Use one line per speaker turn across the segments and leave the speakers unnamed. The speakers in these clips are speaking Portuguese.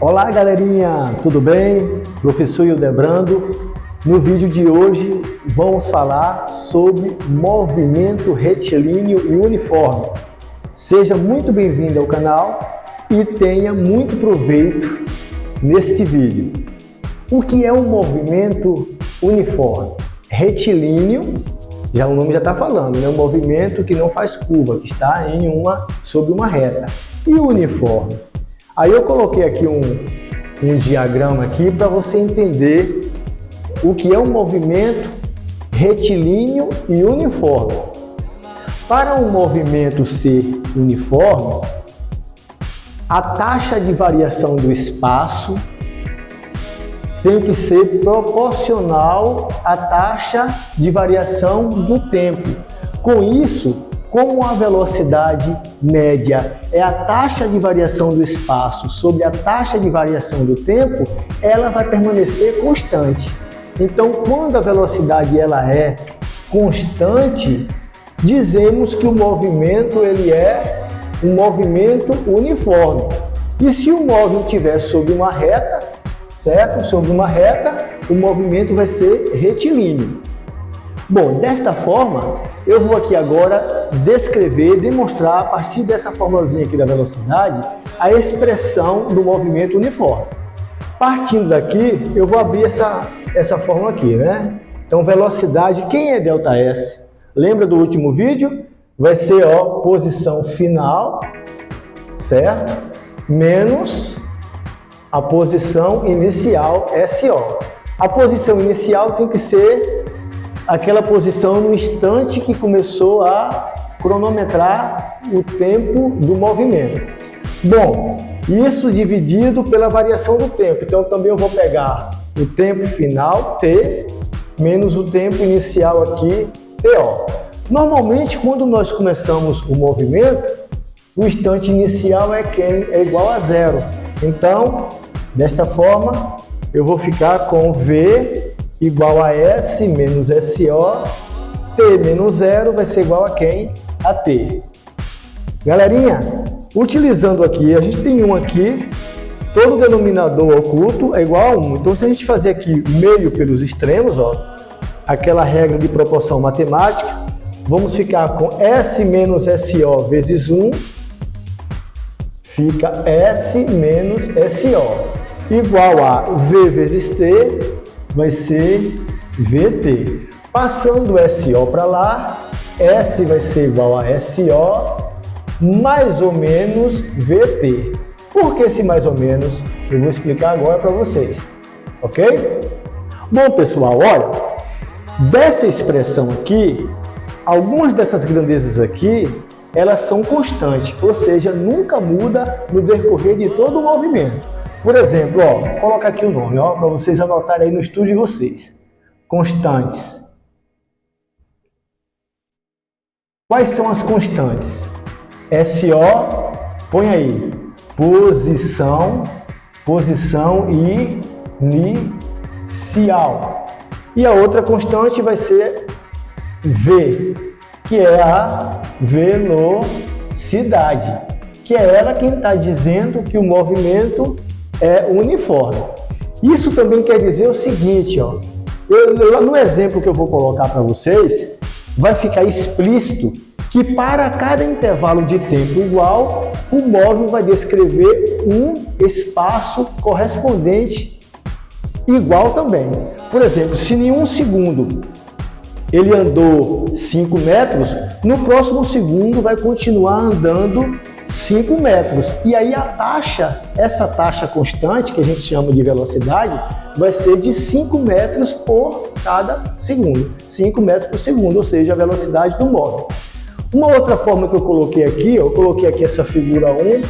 Olá galerinha, tudo bem? Professor Hildebrando. No vídeo de hoje vamos falar sobre movimento retilíneo e uniforme. Seja muito bem-vindo ao canal e tenha muito proveito neste vídeo. O que é um movimento uniforme? Retilíneo, já o nome já está falando, é um movimento que não faz curva, que está sobre uma reta. E o uniforme? Aí eu coloquei aqui um diagrama aqui para você entender o que é um movimento retilíneo e uniforme. Para um movimento ser uniforme, a taxa de variação do espaço tem que ser proporcional à taxa de variação do tempo. Com isso, como a velocidade média é a taxa de variação do espaço sobre a taxa de variação do tempo, ela vai permanecer constante. Então, quando a velocidade ela é constante, dizemos que o movimento ele é um movimento uniforme. E se o móvel estiver sobre uma reta, certo? Sobre uma reta, o movimento vai ser retilíneo. Bom, desta forma, eu vou aqui agora descrever, demonstrar a partir dessa formulazinha aqui da velocidade, a expressão do movimento uniforme. Partindo daqui, eu vou abrir essa fórmula aqui, né? Então, velocidade, quem é ΔS? Lembra do último vídeo? Vai ser, ó, posição final, certo? Menos a posição inicial, SO. A posição inicial tem que ser aquela posição no instante que começou a cronometrar o tempo do movimento. Bom, isso dividido pela variação do tempo. Então, também eu vou pegar o tempo final, T, menos o tempo inicial aqui, TO. Normalmente, quando nós começamos o movimento, o instante inicial é igual a zero. Então, desta forma, eu vou ficar com V igual a S menos SO, T menos zero vai ser igual a quem? A T. Galerinha, utilizando aqui, a gente tem aqui, todo denominador oculto é igual a 1. Então, se a gente fazer aqui meio pelos extremos, ó, aquela regra de proporção matemática, vamos ficar com S menos SO vezes 1, fica S menos SO, igual a V vezes T, vai ser VT. Passando o SO para lá, S vai ser igual a SO mais ou menos VT. Por que esse mais ou menos? Eu vou explicar agora para vocês, ok? Bom, pessoal, olha, dessa expressão aqui, algumas dessas grandezas aqui, elas são constantes, ou seja, nunca muda no decorrer de todo o movimento. Por exemplo, ó, vou colocar aqui o nome, ó, para vocês anotarem aí no estudo de vocês. Constantes. Quais são as constantes? SO, põe aí, posição inicial. E a outra constante vai ser V, que é a velocidade, que é ela quem está dizendo que o movimento é uniforme. Isso também quer dizer o seguinte, ó, no exemplo que eu vou colocar para vocês, vai ficar explícito que para cada intervalo de tempo igual, o móvel vai descrever um espaço correspondente igual também. Por exemplo, se em 1 segundo ele andou 5 metros, no próximo segundo vai continuar andando 5 metros. E aí a taxa, essa taxa constante, que a gente chama de velocidade, vai ser de 5 metros por cada segundo. 5 metros por segundo, ou seja, a velocidade do móvel. Uma outra forma que eu coloquei aqui, eu coloquei aqui essa figura 1,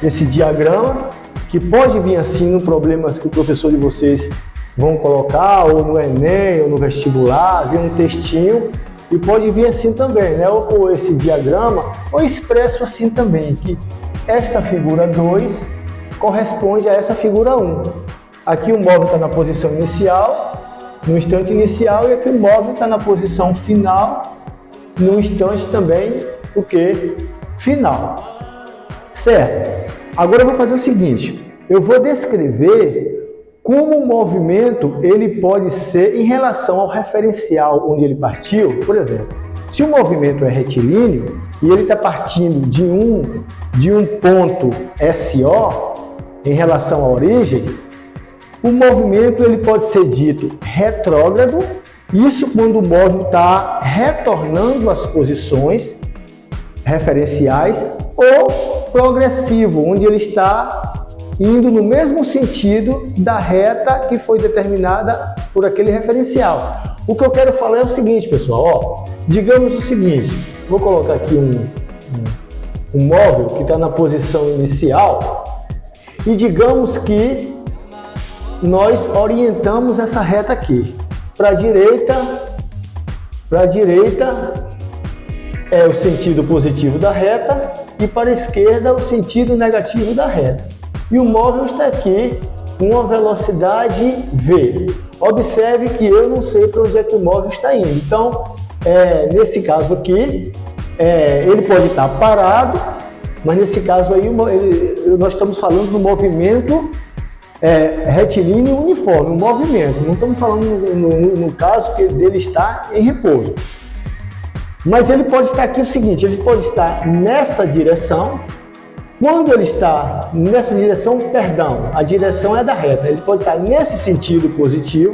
esse diagrama, que pode vir assim no problema que o professor de vocês vão colocar, ou no Enem, ou no vestibular, vir um textinho, e pode vir assim também, né? Ou esse diagrama, ou expresso assim também, que esta figura 2 corresponde a essa figura 1. Aqui o móvel está na posição inicial, no instante inicial, e aqui o móvel está na posição final, no instante também, o que? Final. Certo? Agora eu vou fazer o seguinte, eu vou descrever como o movimento ele pode ser em relação ao referencial onde ele partiu. Por exemplo, se o movimento é retilíneo e ele está partindo de um ponto SO em relação à origem, o movimento ele pode ser dito retrógrado, isso quando o móvel está retornando às posições referenciais, ou progressivo, onde ele está indo no mesmo sentido da reta que foi determinada por aquele referencial. O que eu quero falar é o seguinte, pessoal, digamos o seguinte, vou colocar aqui um móvel que está na posição inicial e digamos que nós orientamos essa reta aqui. Para a direita é o sentido positivo da reta e para a esquerda o sentido negativo da reta. E o móvel está aqui com uma velocidade V. Observe que eu não sei para onde é que o móvel está indo. Então, nesse caso aqui, ele pode estar parado, mas nesse caso aí nós estamos falando do movimento retilíneo uniforme, um movimento. Não estamos falando no caso que dele está em repouso. Mas ele pode estar aqui o seguinte, ele pode estar nessa direção. Quando ele está nessa direção, perdão, a direção é da reta. Ele pode estar nesse sentido positivo,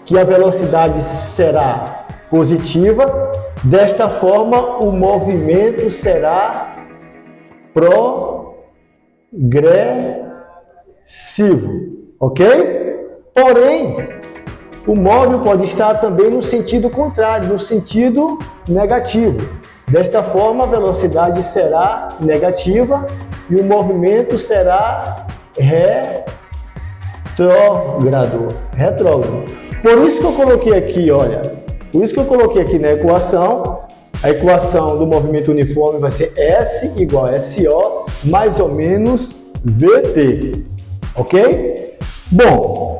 que a velocidade será positiva. Desta forma, o movimento será progressivo, ok? Porém, o móvel pode estar também no sentido contrário, no sentido negativo. Desta forma, a velocidade será negativa e o movimento será retrógrado. Por isso que eu coloquei aqui, olha, na equação, a equação do movimento uniforme vai ser S igual a SO mais ou menos VT, ok? Bom,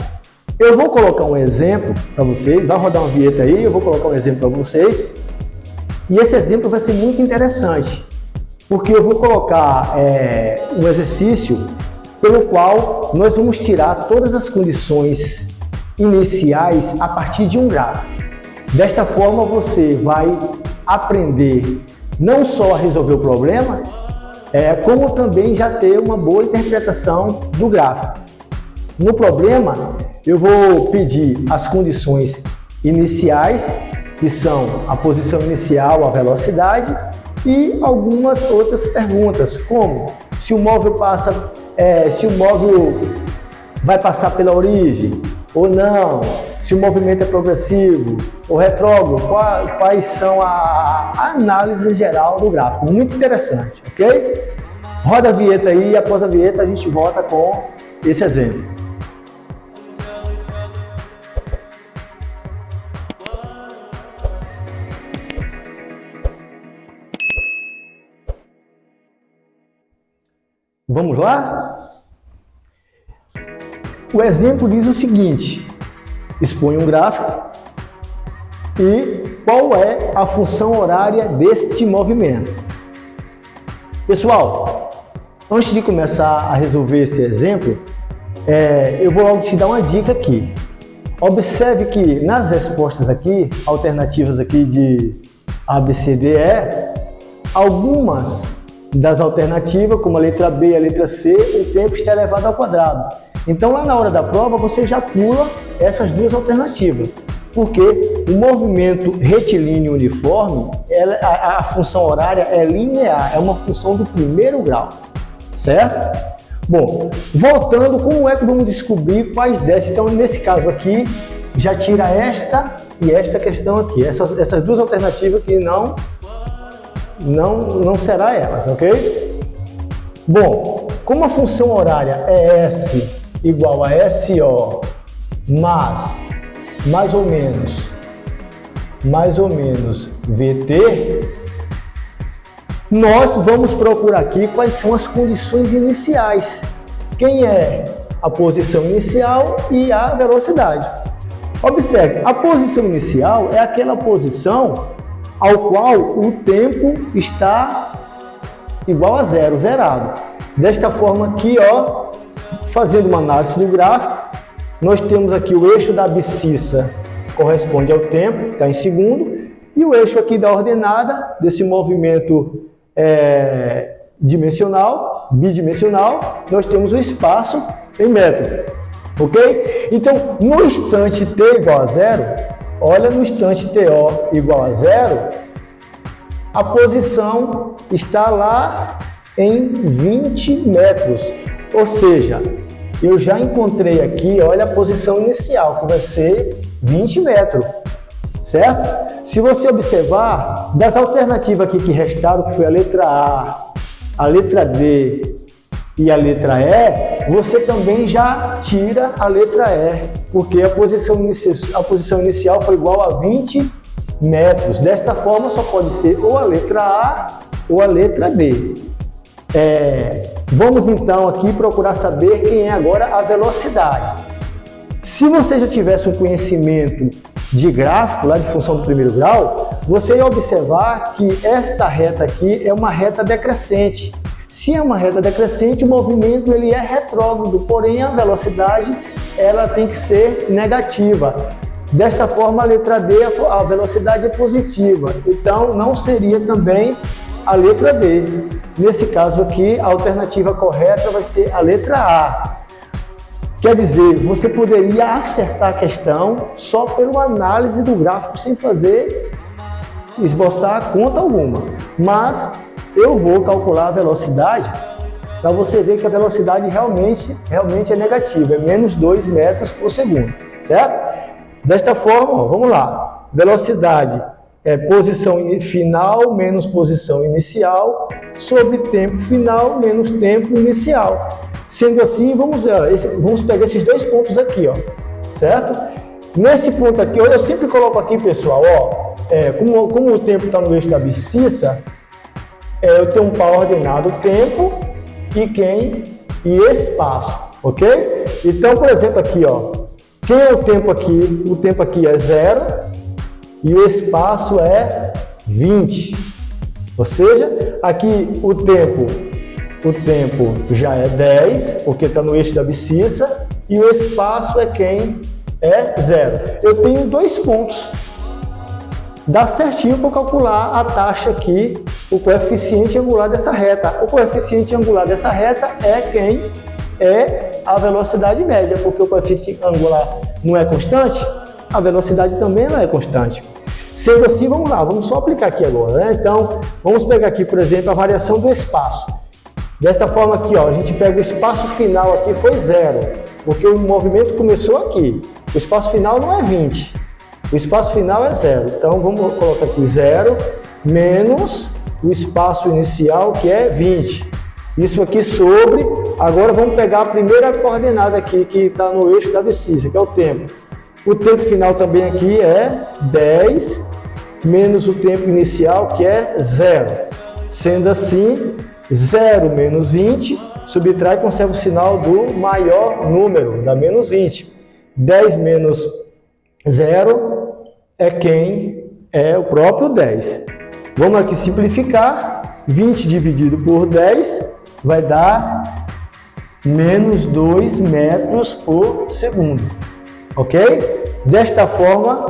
eu vou colocar um exemplo para vocês, vai rodar uma vinheta aí, eu vou colocar um exemplo para vocês. E esse exemplo vai ser muito interessante, porque eu vou colocar um exercício pelo qual nós vamos tirar todas as condições iniciais a partir de um gráfico. Desta forma você vai aprender não só a resolver o problema, como também já ter uma boa interpretação do gráfico. No problema, eu vou pedir as condições iniciais, que são a posição inicial, a velocidade, e algumas outras perguntas, como se o móvel vai passar pela origem ou não, se o movimento é progressivo ou retrógrado, quais são a análise geral do gráfico. Muito interessante, ok? Roda a vinheta aí e após a vinheta a gente volta com esse exemplo. Vamos lá? O exemplo diz o seguinte, expõe um gráfico e qual é a função horária deste movimento. Pessoal, antes de começar a resolver esse exemplo, eu vou logo te dar uma dica aqui. Observe que nas respostas aqui, alternativas aqui de A, B, C, D, E, algumas das alternativas, como a letra B e a letra C, o tempo está elevado ao quadrado. Então, lá na hora da prova, você já pula essas duas alternativas, porque o movimento retilíneo uniforme, a função horária é linear, é uma função do primeiro grau, certo? Bom, voltando, como é que vamos descobrir quais dessas? Então, nesse caso aqui, já tira esta e esta questão aqui, essas duas alternativas que não será elas, ok? Bom, como a função horária é S igual a SO mais ou menos VT, nós vamos procurar aqui quais são as condições iniciais. Quem é a posição inicial e a velocidade. Observe, a posição inicial é aquela posição ao qual o tempo está igual a zero, zerado. Desta forma aqui, ó, fazendo uma análise do gráfico, nós temos aqui o eixo da abscissa, corresponde ao tempo, está em segundo, e o eixo aqui da ordenada, desse movimento bidimensional, nós temos o espaço em metro, ok? Então, no instante t igual a zero, olha no instante TO igual a zero, a posição está lá em 20 metros, ou seja, eu já encontrei aqui, olha a posição inicial, que vai ser 20 metros, certo? Se você observar, das alternativas aqui que restaram, que foi a letra A, a letra D e a letra E, você também já tira a letra E, porque a posição inicial foi igual a 20 metros. Desta forma, só pode ser ou a letra A ou a letra D. Vamos então aqui procurar saber quem é agora a velocidade. Se você já tivesse um conhecimento de gráfico, lá de função do primeiro grau, você ia observar que esta reta aqui é uma reta decrescente. Se é uma reta decrescente, o movimento ele é retrógrado, porém a velocidade ela tem que ser negativa. Desta forma, a letra D, a velocidade é positiva, então não seria também a letra D. Nesse caso aqui, a alternativa correta vai ser a letra A. Quer dizer, você poderia acertar a questão só pela análise do gráfico, sem esboçar conta alguma. Mas eu vou calcular a velocidade para você ver que a velocidade realmente é negativa, é menos 2 metros por segundo, certo? Desta forma, ó, vamos lá, velocidade é posição final menos posição inicial sobre tempo final menos tempo inicial. Sendo assim, vamos pegar esses dois pontos aqui, ó, certo? Nesse ponto aqui, eu sempre coloco aqui, pessoal, ó, como o tempo está no eixo da abscissa, eu tenho um par ordenado tempo e espaço, ok? Então, por exemplo, aqui, ó, quem é o tempo aqui? O tempo aqui é 0 e o espaço é 20. Ou seja, aqui o tempo já é 10, porque está no eixo da abscissa, e o espaço é quem? É 0. Eu tenho 2 pontos. Dá certinho para calcular a taxa aqui, o coeficiente angular dessa reta. O coeficiente angular dessa reta é quem? É a velocidade média, porque o coeficiente angular não é constante, a velocidade também não é constante. Sendo assim, vamos lá, vamos só aplicar aqui agora, né? Então, vamos pegar aqui, por exemplo, a variação do espaço. Desta forma aqui, ó, a gente pega o espaço final aqui, foi 0, porque o movimento começou aqui. O espaço final não é 20, o espaço final é 0. Então, vamos colocar aqui 0 menos o espaço inicial, que é 20. Isso aqui sobre, agora vamos pegar a primeira coordenada aqui, que está no eixo da abscissa, que é o tempo. O tempo final também aqui é 10 menos o tempo inicial, que é 0. Sendo assim, 0 menos 20, subtrai e conserva o sinal do maior número, da menos 20. 10 menos 0 é quem? É o próprio 10. Vamos aqui simplificar. 20 dividido por 10 vai dar menos 2 metros por segundo. Ok? Desta forma,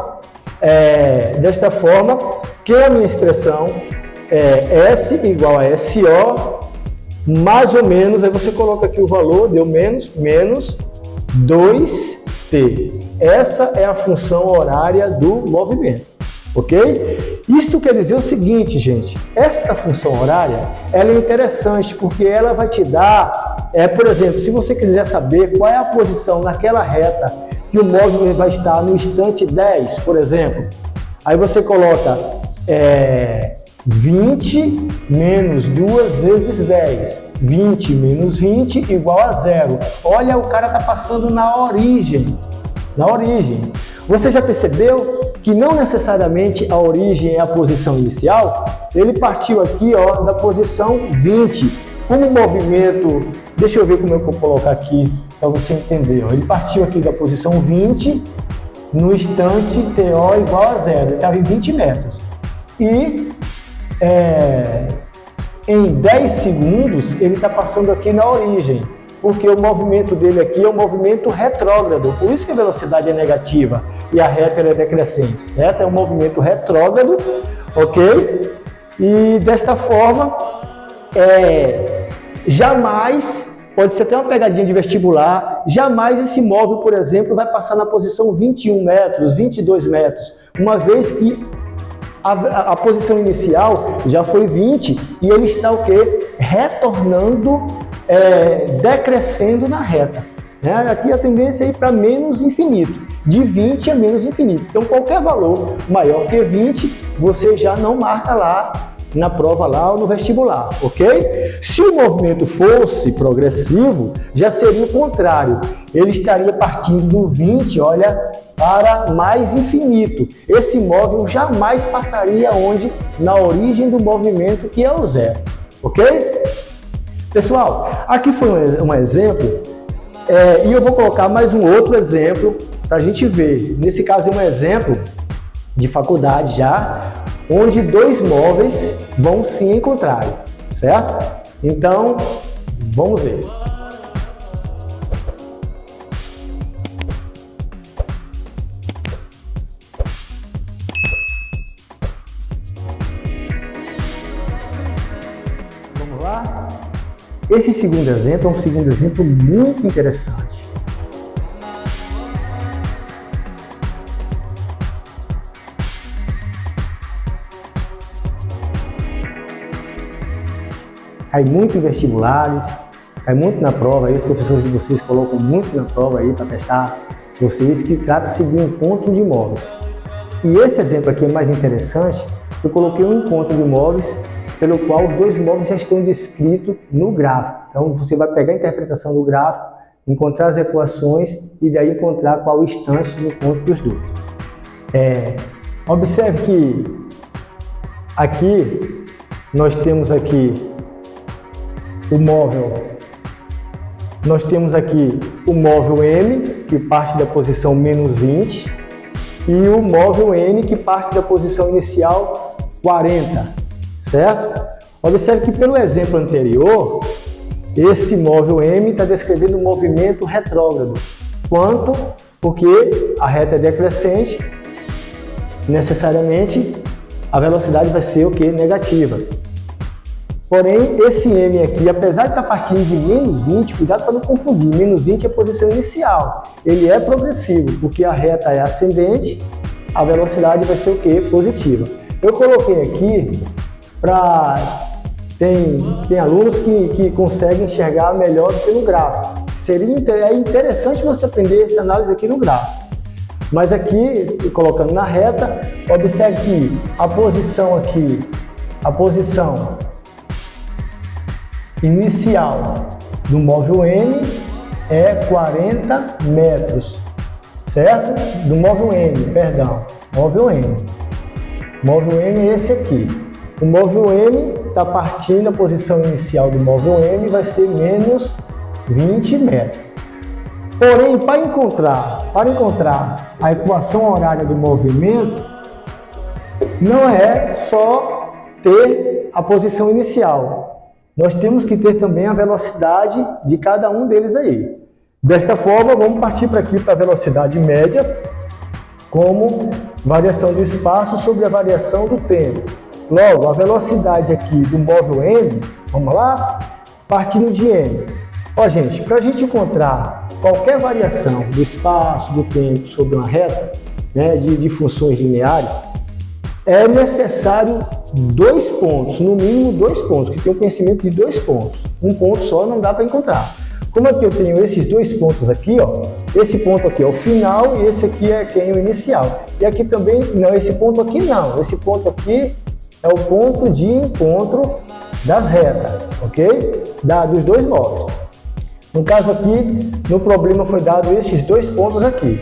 que a minha expressão é S igual a SO, mais ou menos, aí você coloca aqui o valor, deu menos 2t. Essa é a função horária do movimento, ok? Isso quer dizer o seguinte, gente, essa função horária, ela é interessante porque ela vai te dar, por exemplo, se você quiser saber qual é a posição naquela reta que o módulo vai estar no instante 10, por exemplo, aí você coloca 20 menos 2 vezes 10. 20 menos 20 igual a 0. Olha, o cara está passando na origem. Na origem. Você já percebeu que não necessariamente a origem é a posição inicial? Ele partiu aqui, ó, da posição 20. Como o movimento... Deixa eu ver como eu vou colocar aqui para você entender. Ó. Ele partiu aqui da posição 20 no instante TO igual a 0. Ele estava em 20 metros. E em 10 segundos, ele está passando aqui na origem, porque o movimento dele aqui é um movimento retrógrado, por isso que a velocidade é negativa e a reta é decrescente, certo? É um movimento retrógrado, ok? E desta forma, jamais, pode ser até uma pegadinha de vestibular, jamais esse móvel, por exemplo, vai passar na posição 21 metros, 22 metros, uma vez que a posição inicial já foi 20 e ele está o quê? Retornando, decrescendo na reta. Né? Aqui a tendência é ir para menos infinito, de 20 a menos infinito. Então qualquer valor maior que 20, você já não marca lá na prova lá ou no vestibular, ok? Se o movimento fosse progressivo, já seria o contrário. Ele estaria partindo do 20, olha, para mais infinito. Esse móvel jamais passaria onde? Na origem do movimento, que é o zero, ok? Pessoal, aqui foi um exemplo, e eu vou colocar mais um outro exemplo para a gente ver. Nesse caso é um exemplo de faculdade já, onde dois móveis vão se encontrar, certo? Então, vamos ver. Vamos lá? Esse segundo exemplo é um segundo exemplo muito interessante. Cai muito em vestibulares, cai muito na prova, aí os professores de vocês colocam muito na prova aí para testar vocês, que trata-se de encontro de imóveis. E esse exemplo aqui é mais interessante, eu coloquei um encontro de imóveis pelo qual dois imóveis já estão descritos no gráfico. Então você vai pegar a interpretação do gráfico, encontrar as equações e daí encontrar qual o instante do encontro dos dois. Observe que aqui nós temos aqui o móvel, nós temos aqui o móvel M, que parte da posição menos 20, e o móvel N, que parte da posição inicial 40, certo? Observe que pelo exemplo anterior, esse móvel M está descrevendo um movimento retrógrado. Quanto? Porque a reta é decrescente, necessariamente a velocidade vai ser o quê? Negativa. Porém, esse M aqui, apesar de estar partindo de menos 20, cuidado para não confundir, menos 20 é a posição inicial. Ele é progressivo, porque a reta é ascendente, a velocidade vai ser o quê? Positiva. Eu coloquei aqui para... Tem alunos que conseguem enxergar melhor do que no gráfico. É interessante você aprender essa análise aqui no gráfico. Mas aqui, colocando na reta, observe que a posição aqui, a posição inicial do móvel N é 40 metros, certo? Do móvel N, perdão, móvel N. Móvel N é esse aqui. O móvel N está partindo, a posição inicial do móvel N vai ser menos 20 metros. Porém, para encontrar a equação horária do movimento, não é só ter a posição inicial. Nós temos que ter também a velocidade de cada um deles aí. Desta forma, vamos partir para aqui para a velocidade média, como variação do espaço sobre a variação do tempo. Logo, a velocidade aqui do móvel M, vamos lá? Partindo de M. Ó, gente, para a gente encontrar qualquer variação do espaço, do tempo sobre uma reta, né, de funções lineares, é necessário 2 pontos, no mínimo 2 pontos, que tem o conhecimento de 2 pontos. Um ponto só não dá para encontrar. Como aqui eu tenho esses 2 pontos aqui, ó, esse ponto aqui é o final e esse aqui é quem é o inicial. E aqui também, não, esse ponto aqui não, esse ponto aqui é o ponto de encontro das retas, ok? Dos dois móveis. No caso aqui, no problema foi dado esses 2 pontos aqui.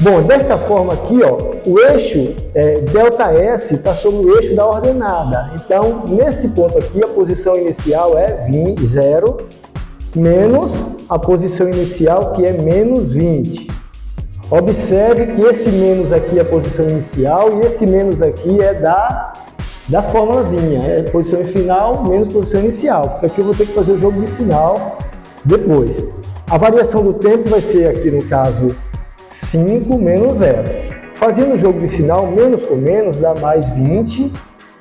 Bom, desta forma aqui, ó, o eixo ΔS está sobre o eixo da ordenada. Então, nesse ponto aqui, a posição inicial é 0 menos a posição inicial, que é menos 20. Observe que esse menos aqui é a posição inicial e esse menos aqui é da da formulazinha, posição final menos posição inicial, porque aqui eu vou ter que fazer o jogo de sinal depois. A variação do tempo vai ser aqui no caso 5 menos 0. Fazendo o jogo de sinal, menos com menos dá mais 20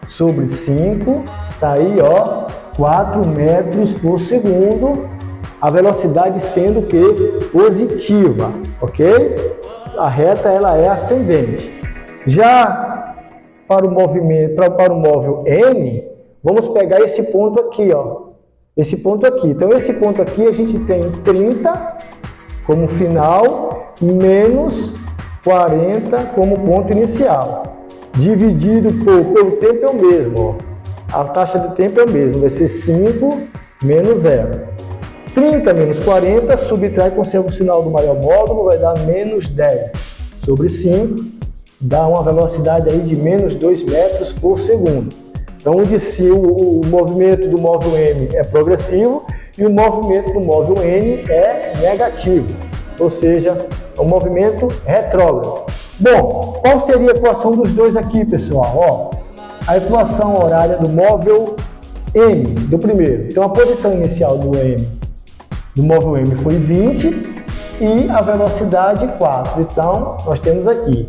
sobre 5, tá aí ó, 4 metros por segundo, a velocidade sendo que positiva, ok? A reta ela é ascendente. Já para o movimento, para o móvel N, vamos pegar esse ponto aqui, ó. Esse ponto aqui. Então, esse ponto aqui a gente tem 30 como final, menos 40 como ponto inicial. Dividido pelo tempo é o mesmo, ó. A taxa de tempo é o mesmo, vai ser 5 menos 0. 30 menos 40, subtrai, conserva o sinal do maior módulo, vai dar menos 10 sobre 5. Dá uma velocidade aí de menos 2 metros por segundo. Então, se o movimento do móvel M é progressivo e o movimento do móvel N é negativo, ou seja, é um movimento retrógrado. Bom, qual seria a equação dos dois aqui, pessoal? Ó, a equação horária do móvel M, do primeiro. Então, a posição inicial do móvel M foi 20 e a velocidade 4. Então, nós temos aqui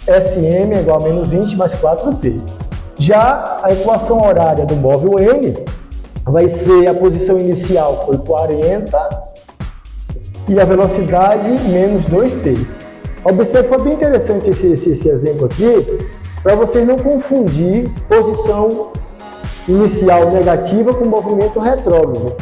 SM é igual a menos 20 mais 4t. Já a equação horária do móvel N vai ser a posição inicial foi 40 e a velocidade menos 2t. Observe, foi bem interessante esse exemplo aqui, para vocês não confundir posição inicial negativa com movimento retrógrado,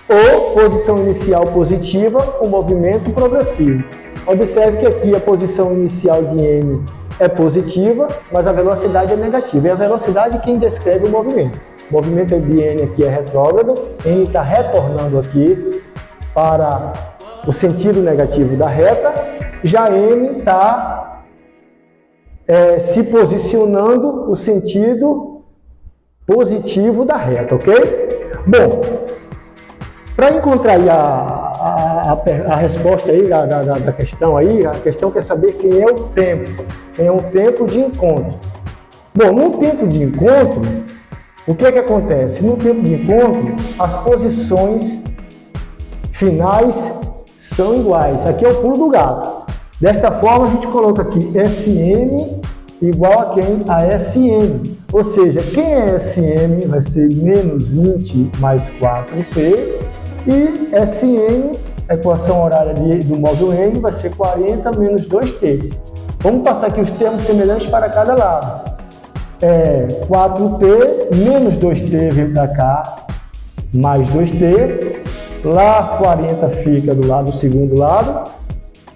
ou posição inicial positiva com movimento progressivo. Observe que aqui a posição inicial de N é positiva, mas a velocidade é negativa. E a velocidade é quem descreve o movimento. O movimento de N aqui é retrógrado, N está retornando aqui para o sentido negativo da reta, já M está se posicionando no sentido positivo da reta, ok? Bom, para encontrar aí a resposta aí da questão aí, a questão quer saber quem é o tempo de encontro. Bom, no tempo de encontro, o que é que acontece? No tempo de encontro, as posições finais são iguais. Aqui é o pulo do gato. Desta forma, a gente coloca aqui SM igual a quem? A SM. Ou seja, quem é SM vai ser menos 20 mais 4t. E SM, a equação horária do móvel N, vai ser 40 menos 2t. Vamos passar aqui os termos semelhantes para cada lado. 4t menos 2t vem para cá, mais 2t. Lá 40 fica do lado do segundo lado.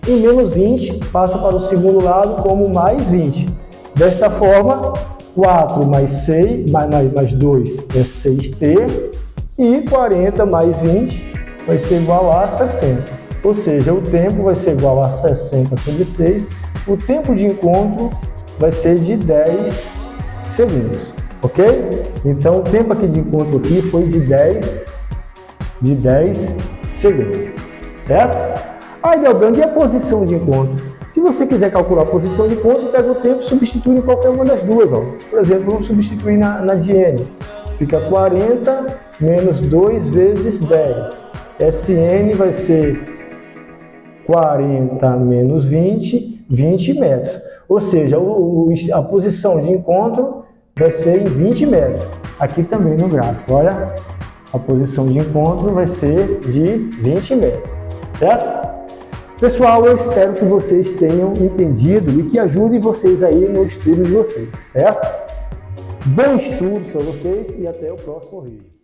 E menos 20 passa para o segundo lado como mais 20. Desta forma, 4 mais 6, mais 2 é 6t. E 40 mais 20 vai ser igual a 60. Ou seja, o tempo vai ser igual a 60 sobre 6. O tempo de encontro vai ser de 10 segundos. Ok? Então, o tempo aqui de encontro aqui foi de 10 segundos. Certo? Aí, Delbrando, e a posição de encontro? Se você quiser calcular a posição de encontro, pega o tempo e substitui em qualquer uma das duas. Ó. Por exemplo, vamos substituir na de N. Fica 40 menos 2 vezes 10. SN vai ser 40 menos 20, 20 metros. Ou seja, a posição de encontro vai ser em 20 metros. Aqui também no gráfico, olha, a posição de encontro vai ser de 20 metros, certo? Pessoal, eu espero que vocês tenham entendido e que ajude vocês aí no estudo de vocês, certo? Bom estudo para vocês e até o próximo vídeo.